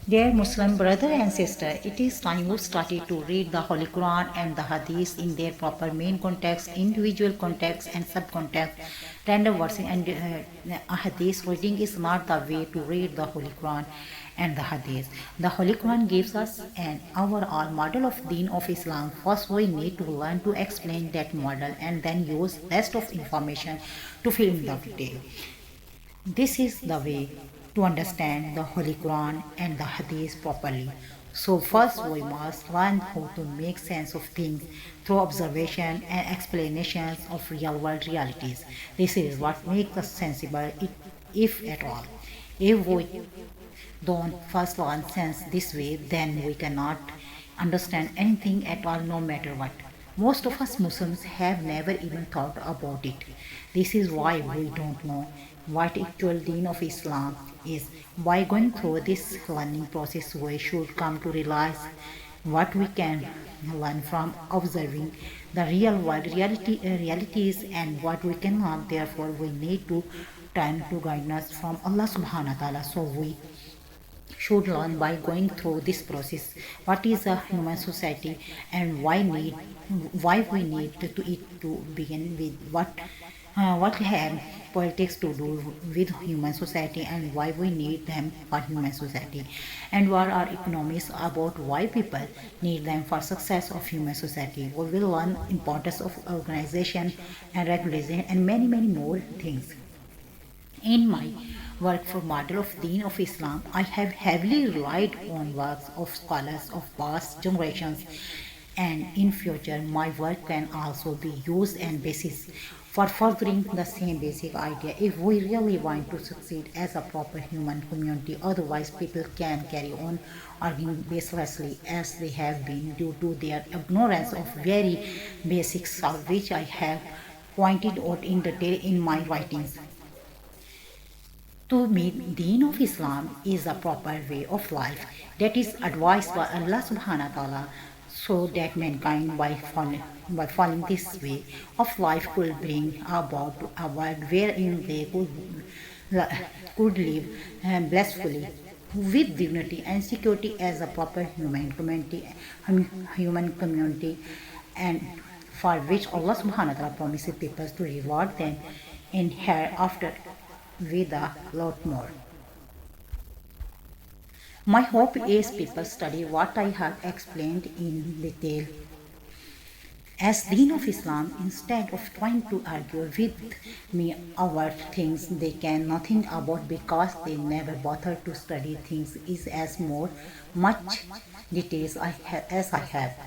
Dear Muslim brother and sister, it is time you started to read the Holy Quran and the Hadith in their proper main context, individual context, and subcontext. Random verses and Hadith reading is not the way to read the Holy Quran and the Hadith. The Holy Quran gives us an overall model of Deen of Islam. First, we need to learn to explain that model and then use rest of information to fill in the detail. This is the way to understand the Holy Quran and the Hadith properly. So first we must learn how to make sense of things through observation and explanations of real world realities. This is what makes us sensible if at all. If we don't first learn sense this way, then we cannot understand anything at all no matter what. Most of us Muslims have never even thought about it. This is why we don't know what actual deen of Islam is. By going through this learning process, we should come to realize what we can learn from observing the real world realities and what we cannot. Therefore, we need to turn to guidance from Allah subhanahu wa ta'ala. So we should learn by going through this process what is a human society and why we need to it to begin with what have politics to do with human society and why we need them for human society, and what are economics about why people need them for success of human society. We will learn importance of organization and regulation and many more things. In my work for Model of Deen of Islam, I have heavily relied on works of scholars of past generations, and in future my work can also be used and basis for furthering the same basic idea if we really want to succeed as a proper human community. Otherwise, people can carry on arguing baselessly as they have been due to their ignorance of very basics, which I have pointed out in detail in my writings. To me, Deen of Islam is a proper way of life that is advised by Allah subhanahu wa ta'ala so that mankind by following this way of life could bring about a world wherein they could live blissfully with dignity and security as a proper human community, and for which Allah subhanahu wa ta'ala promises people to reward them in hereafter with a lot more. My hope is people study what I have explained in detail as Deen of Islam instead of trying to argue with me about things they can nothing about because they never bother to study things is as much details as I have.